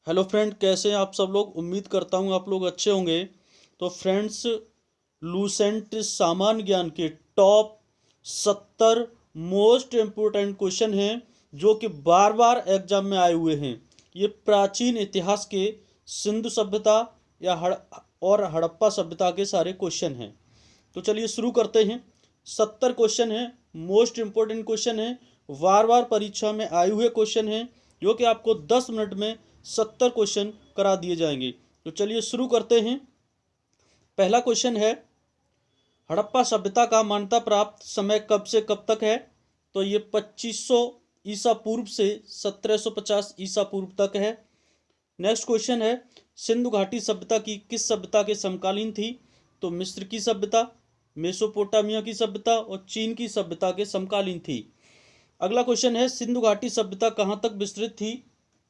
Hello friend, कैसे हैं आप सब लोग। उम्मीद करता हूँ आप लोग अच्छे होंगे। तो फ्रेंड्स, लूसेंट सामान्य ज्ञान के टॉप 70 मोस्ट इम्पोर्टेंट क्वेश्चन हैं जो कि बार बार एग्जाम में आए हुए हैं। ये प्राचीन इतिहास के सिंधु सभ्यता या हड़प्पा सभ्यता के सारे क्वेश्चन हैं। तो चलिए शुरू करते हैं। 70 क्वेश्चन हैं, मोस्ट इम्पोर्टेंट क्वेश्चन हैं, बार बार परीक्षा में आए हुए क्वेश्चन हैं जो कि आपको 10 मिनट में 70 क्वेश्चन करा दिए जाएंगे। तो चलिए शुरू करते हैं। पहला क्वेश्चन है, हड़प्पा सभ्यता का मान्यता प्राप्त समय कब से कब तक है। तो ये 2500 ईसा पूर्व से 1750 ईसा पूर्व तक है। नेक्स्ट क्वेश्चन है, सिंधु घाटी सभ्यता की किस सभ्यता के समकालीन थी। तो मिस्र की सभ्यता, मेसोपोटामिया की सभ्यता और चीन की सभ्यता के समकालीन थी। अगला क्वेश्चन है, सिंधु घाटी सभ्यता कहाँ तक विस्तृत थी।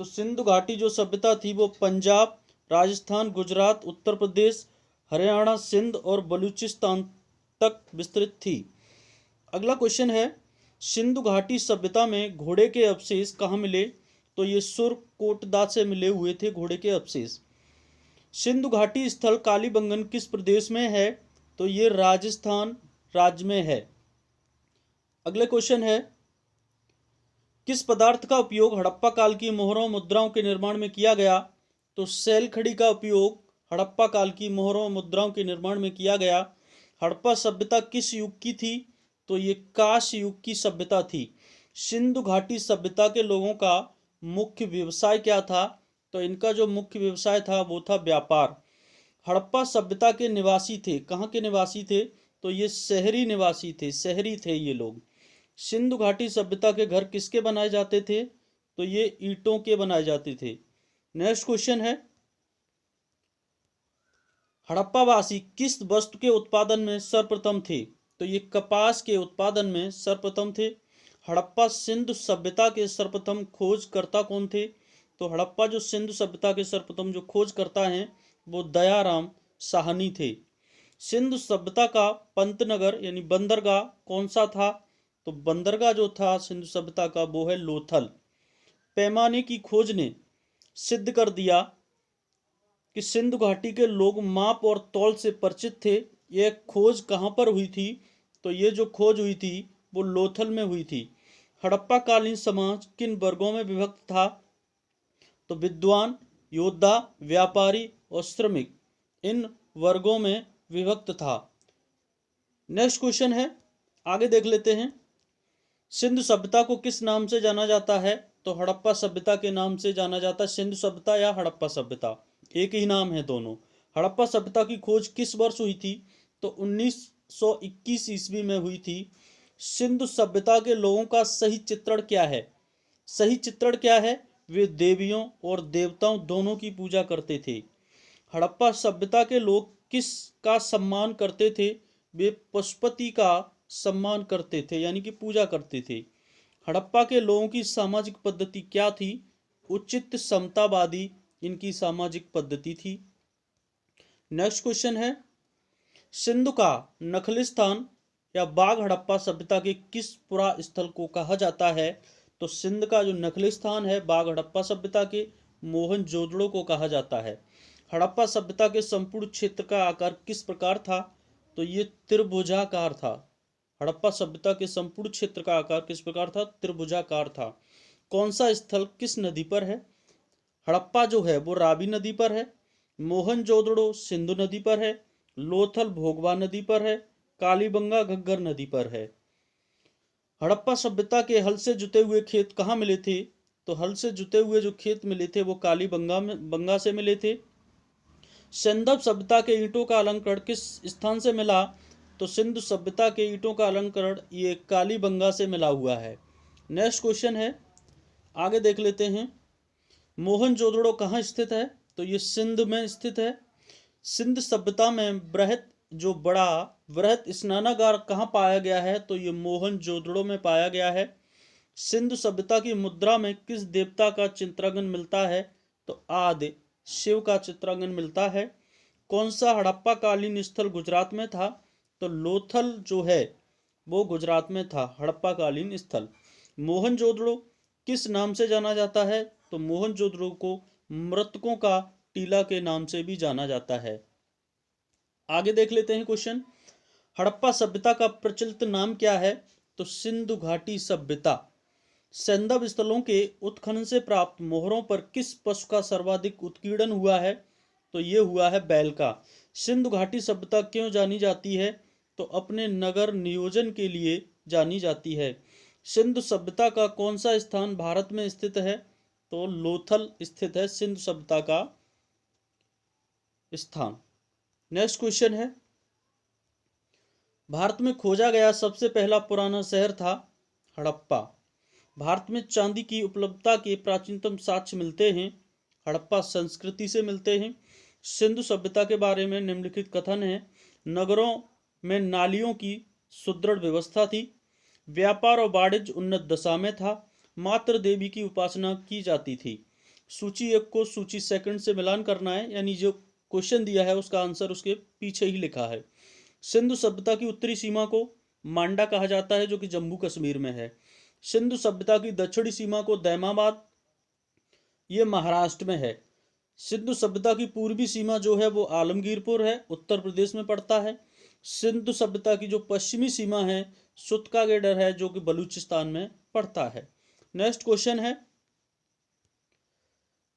तो सिंधु घाटी जो सभ्यता थी वो पंजाब, राजस्थान, गुजरात, उत्तर प्रदेश, हरियाणा, सिंध और बलूचिस्तान तक विस्तृत थी। अगला क्वेश्चन है, सिंधु घाटी सभ्यता में घोड़े के अवशेष कहाँ मिले। तो ये सुरकोटदा से मिले हुए थे घोड़े के अवशेष। सिंधु घाटी स्थल कालीबंगन किस प्रदेश में है। तो ये राजस्थान राज्य में है। अगले क्वेश्चन है, किस पदार्थ का उपयोग हड़प्पा काल की मोहरों मुद्राओं के निर्माण में किया गया। तो सैल खड़ी का उपयोग हड़प्पा काल की मोहरों मुद्राओं के निर्माण में किया गया। हड़प्पा सभ्यता किस युग की थी। तो ये कांस्य युग की सभ्यता थी। सिंधु घाटी सभ्यता के लोगों का मुख्य व्यवसाय क्या था। तो इनका जो मुख्य व्यवसाय था वो था व्यापार। हड़प्पा सभ्यता के निवासी थे, कहाँ के निवासी थे। तो ये शहरी निवासी थे, शहरी थे ये लोग। सिंधु घाटी सभ्यता के घर किसके बनाए जाते थे। तो ये ईंटों के बनाए जाते थे। नेक्स्ट क्वेश्चन है, हड़प्पावासी किस वस्तु के उत्पादन में सर्वप्रथम थे। तो ये कपास के उत्पादन में सर्वप्रथम थे। हड़प्पा सिंधु सभ्यता के सर्वप्रथम खोजकर्ता कौन थे। तो हड़प्पा जो सिंधु सभ्यता के सर्वप्रथम जो खोजकर्ता हैं वो दयाराम साहनी थे। सिंधु सभ्यता का पंतनगर यानी बंदरगाह कौन सा था। तो बंदरगाह जो था सिंधु सभ्यता का वो है लोथल। पैमाने की खोज ने सिद्ध कर दिया कि सिंधु घाटी के लोग माप और तौल से परिचित थे। यह खोज कहाँ पर हुई थी। तो ये जो खोज हुई थी वो लोथल में हुई थी। हड़प्पा कालीन समाज किन वर्गों में विभक्त था। तो विद्वान, योद्धा, व्यापारी और श्रमिक, इन वर्गों में विभक्त था। नेक्स्ट क्वेश्चन है, आगे देख लेते हैं। सिंधु सभ्यता को किस नाम से जाना जाता है। तो हड़प्पा सभ्यता के नाम से जाना जाता है। सिंधु सभ्यता या हड़प्पा सभ्यता एक ही नाम है दोनों। हड़प्पा सभ्यता की खोज किस वर्ष हुई थी। तो 1921 ईस्वी में हुई थी। सिंधु सभ्यता के लोगों का सही चित्रण क्या है। सही चित्रण क्या है, वे देवियों और देवताओं दोनों की पूजा करते थे। हड़प्पा सभ्यता के लोग किस का सम्मान करते थे। वे पशुपति का सम्मान करते थे यानी कि पूजा करते थे। हड़प्पा के लोगों की सामाजिक पद्धति क्या थी। उचित समतावादी इनकी सामाजिक पद्धति थी। नेक्स्ट क्वेश्चन है, सिंधु का नखलिस्तान या बाघ हड़प्पा सभ्यता के किस पुरा स्थल को कहा जाता है। तो सिंध का जो नखलिस्तान है बाघ हड़प्पा सभ्यता के मोहनजोदड़ो को कहा जाता है। हड़प्पा सभ्यता के संपूर्ण क्षेत्र का आकार किस प्रकार था। तो ये त्रिभुजाकार था। हड़प्पा सभ्यता के संपूर्ण क्षेत्र का आकार किस प्रकार था, त्रिभुजाकार था। कौन सा स्थल किस नदी पर है। हड़प्पा जो है वो रावी नदी पर है। मोहनजोदड़ो सिंधु नदी पर है। लोथल भोगवा नदी पर है। कालीबंगा घग्गर नदी पर है। हड़प्पा सभ्यता के हल से जुते हुए खेत कहाँ मिले थे। तो हल से जुते हुए जो खेत मिले थे वो कालीबंगा में बंगा से मिले थे। सिंधु सभ्यता के ईंटों का अलंकरण किस स्थान से मिला। तो सिंधु सभ्यता के ईंटों का अलंकरण ये कालीबंगा से मिला हुआ है। नेक्स्ट क्वेश्चन है, आगे देख लेते हैं। मोहनजोदड़ो कहाँ स्थित है। तो ये सिंध में स्थित है। सिंध सभ्यता में बृहत स्नानागार कहाँ पाया गया है। तो ये मोहनजोदड़ो में पाया गया है। सिंधु सभ्यता की मुद्रा में किस देवता का चित्रांगन मिलता है। तो आदि शिव का चित्रांगन मिलता है। कौन सा हड़प्पा कालीन स्थल गुजरात में था। तो लोथल जो है वो गुजरात में था हड़प्पा कालीन स्थल। मोहनजोदड़ो किस नाम से जाना जाता है। तो मोहनजोदड़ो को मृतकों का टीला के नाम से भी जाना जाता है। आगे देख लेते हैं क्वेश्चन। हड़प्पा सभ्यता का प्रचलित नाम क्या है? तो सिंधु घाटी सभ्यता। सैंधव स्थलों के उत्खनन से प्राप्त मोहरों पर किस पशु का सर्वाधिक उत्कीर्णन हुआ है? तो ये हुआ है बैल का। सिंधु घाटी सभ्यता क्यों जानी जाती है? तो अपने नगर नियोजन के लिए जानी जाती है। सिंधु सभ्यता का कौन सा स्थान भारत में स्थित है? तो लोथल स्थित है सिंधु सभ्यता का स्थान। नेक्स्ट क्वेश्चन है, भारत में खोजा गया सबसे पहला पुराना शहर था हड़प्पा। भारत में चांदी की उपलब्धता के प्राचीनतम साक्ष्य मिलते हैं हड़प्पा संस्कृति से मिलते हैं। सिंधु सभ्यता के बारे में निम्नलिखित कथन है। नगरों में नालियों की सुदृढ़ व्यवस्था थी। व्यापार और वाणिज्य उन्नत दशा में था। मातृ देवी की उपासना की जाती थी। सूची 1 को सूची 2 से मिलान करना है, यानी जो क्वेश्चन दिया है उसका आंसर उसके पीछे ही लिखा है। सिंधु सभ्यता की उत्तरी सीमा को मांडा कहा जाता है, जो कि जम्मू कश्मीर में है। सिंधु सभ्यता की दक्षिणी सीमा को दैमाबाद, ये महाराष्ट्र में है। सिंधु सभ्यता की पूर्वी सीमा जो है वो आलमगीरपुर है, उत्तर प्रदेश में पड़ता है। सिंधु सभ्यता की जो पश्चिमी सीमा है सुतकागेडर है, जो कि बलूचिस्तान में पड़ता है। नेक्स्ट क्वेश्चन है,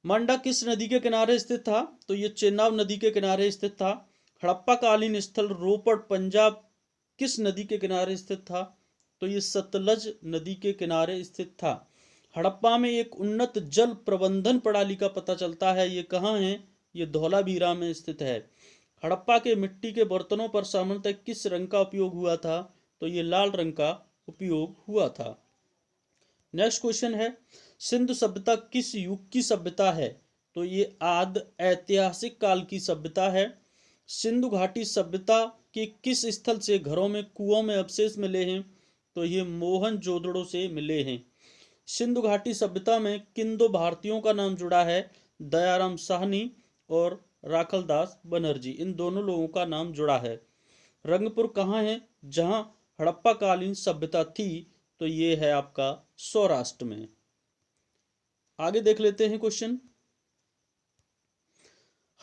मांडा किस नदी के किनारे स्थित था? तो ये चेनाब नदी के किनारे स्थित था। हड़प्पा कालीन स्थल रोपड़ पंजाब किस नदी के किनारे स्थित था? तो ये सतलज नदी के किनारे स्थित था। हड़प्पा में एक उन्नत जल प्रबंधन प्रणाली का पता चलता है, ये कहाँ है? ये धौलावीरा में स्थित है। हड़प्पा के मिट्टी के बर्तनों पर सामान्यतः किस रंग का उपयोग हुआ था? तो ये लाल रंग का उपयोग हुआ था। नेक्स्ट क्वेश्चन है, सिंधु सभ्यता किस युग की सभ्यता है? तो ये आदि ऐतिहासिक काल की सभ्यता है। सिंधु घाटी सभ्यता के किस स्थल से घरों में कुओं में अवशेष मिले हैं? तो ये मोहनजोदड़ो से मिले हैं। सिंधु घाटी सभ्यता में किन 2 भारतीयों का नाम जुड़ा है? दयाराम साहनी और राखलदास बनर्जी, इन दोनों लोगों का नाम जुड़ा है। रंगपुर कहाँ है जहां हड़प्पा कालीन सभ्यता थी? तो ये है आपका सौराष्ट्र में। आगे देख लेते हैं क्वेश्चन।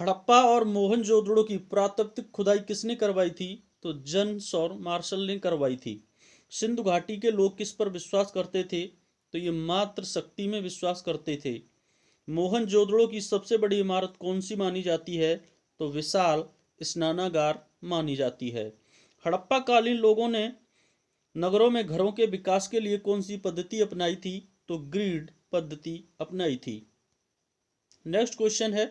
हड़प्पा और मोहनजोदड़ो की पुरातात्विक खुदाई किसने करवाई थी? तो जन सौर मार्शल ने करवाई थी। सिंधु घाटी के लोग किस पर विश्वास करते थे? तो ये मातृ शक्ति में विश्वास करते थे। मोहनजोदड़ो की सबसे बड़ी इमारत कौन सी मानी जाती है? तो विशाल स्नानागार मानी जाती है। हड़प्पा कालीन लोगों ने नगरों में घरों के विकास के लिए कौन सी पद्धति अपनाई थी? तो ग्रिड पद्धति अपनाई थी। नेक्स्ट क्वेश्चन है,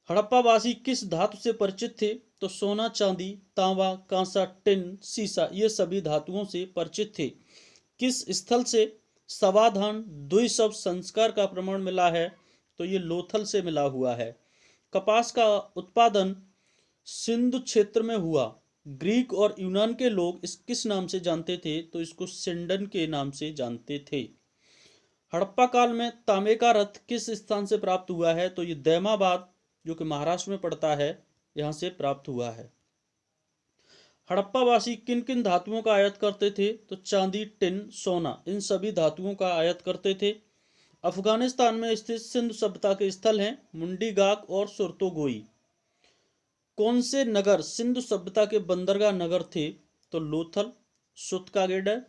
हड़प्पावासी किस धातु से परिचित थे? तो सोना, चांदी, तांबा, कांसा, टिन, सीसा, ये सभी धातुओं से परिचित थे। किस स्थल से समाधान द्विशव संस्कार का प्रमाण मिला है? तो ये लोथल से मिला हुआ है। कपास का उत्पादन सिंधु क्षेत्र में हुआ। ग्रीक और यूनान के लोग इस किस नाम से जानते थे? तो इसको सिंडन के नाम से जानते थे। हड़प्पा काल में तांबे का रथ किस स्थान से प्राप्त हुआ है? तो ये दैमाबाद, जो कि महाराष्ट्र में पड़ता है, यहाँ से प्राप्त हुआ है। हड़प्पावासी किन किन धातुओं का आयात करते थे? तो चांदी, टिन, सोना, इन सभी धातुओं का आयात करते थे। अफगानिस्तान में स्थित सिंधु सभ्यता के स्थल हैं मुंडी गाक और सुरतोगोई। कौन से नगर सिंधु सभ्यता के बंदरगाह नगर थे? तो लोथल, सुतकागेडर,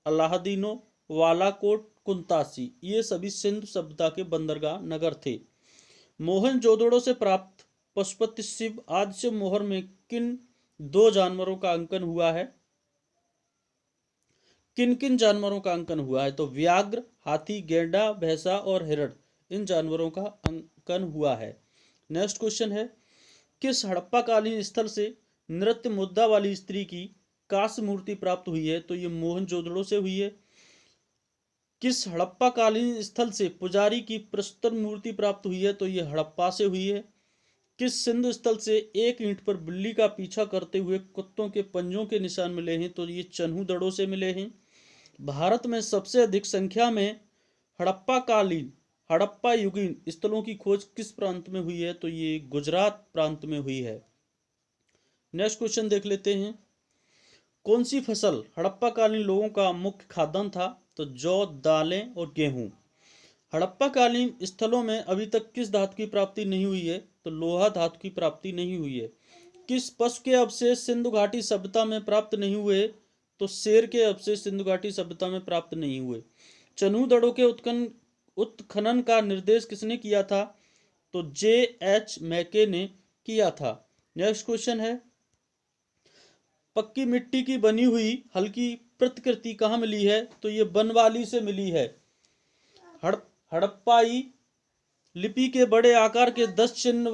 अलाहादीनो, वालाकोट, कुंतासी, ये सभी सिंधु सभ्यता के बंदरगाह नगर थे। मोहनजोदड़ो से प्राप्त पशुपति शिव आदित्य मोहर में किन 2 जानवरों का अंकन हुआ है? किन किन जानवरों का अंकन हुआ है? तो व्याघ्र, हाथी, गैंडा, भैंसा और हिरण, इन जानवरों का अंकन हुआ है। नेक्स्ट क्वेश्चन है, किस हड़प्पा कालीन स्थल से नृत्य मुद्रा वाली स्त्री की कांस्य मूर्ति प्राप्त हुई है? तो ये मोहनजोदड़ो से हुई है। किस हड़प्पा कालीन स्थल से पुजारी की प्रस्तर मूर्ति प्राप्त हुई है? तो ये हड़प्पा से हुई है। किस सिंधु स्थल से एक ईंट पर बिल्ली का पीछा करते हुए कुत्तों के पंजों के निशान मिले हैं? तो ये चन्हूदड़ो से मिले हैं। भारत में सबसे अधिक संख्या में हड़प्पा कालीन हड़प्पा युगीन स्थलों की खोज किस प्रांत में हुई है? तो ये गुजरात प्रांत में हुई है। नेक्स्ट क्वेश्चन देख लेते हैं, कौन सी फसल हड़प्पा कालीन लोगों का मुख्य खाद्यान्न था? तो जौ, दालें और गेहूं। हड़प्पाकालीन स्थलों में अभी तक किस धातु की प्राप्ति नहीं हुई है? तो लोहा धातु की प्राप्ति नहीं हुई है। किस पशु के अवशेष सिंधु घाटी सभ्यता में प्राप्त नहीं हुए? तो शेर के अवशेष सिंधु घाटी सभ्यता में प्राप्त नहीं हुए। चनूदड़ों के उत्खनन का निर्देश किसने किया था? तो J.H. मैके ने किया था। नेक्स्ट क्वेश्चन है, पक्की मिट्टी की बनी हुई हल्की प्रतिकृति कहाँ मिली है? तो ये बनवाली से मिली है। हड़प्पाई लिपि के बड़े आकार के 10 चिन्ह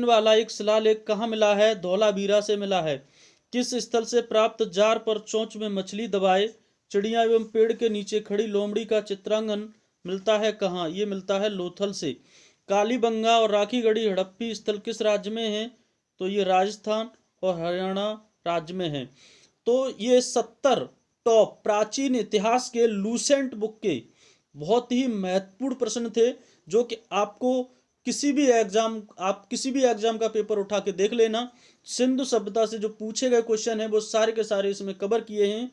वाला एक शिलालेख कहाँ मिला है? धौलावीरा से मिला है। किस स्थल से प्राप्त जार पर चोंच में मछली दबाए चिड़िया एवं पेड़ के नीचे खड़ी लोमड़ी का चित्रांकन मिलता है कहाँ? ये मिलता है लोथल से। कालीबंगा और राखीगढ़ी हड़प्पी स्थल किस राज्य में है? तो ये राजस्थान और हरियाणा राज्य में है। तो ये 70 टॉप प्राचीन इतिहास के लूसेंट बुक के बहुत ही महत्वपूर्ण प्रश्न थे, जो कि आपको किसी भी एग्जाम का पेपर उठा के देख लेना। सिंधु सभ्यता से जो पूछे गए क्वेश्चन है वो सारे के सारे इसमें कवर किए हैं।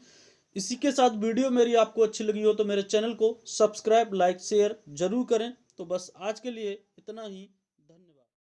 इसी के साथ वीडियो मेरी आपको अच्छी लगी हो तो मेरे चैनल को सब्सक्राइब, लाइक, शेयर जरूर करें। तो बस आज के लिए इतना ही।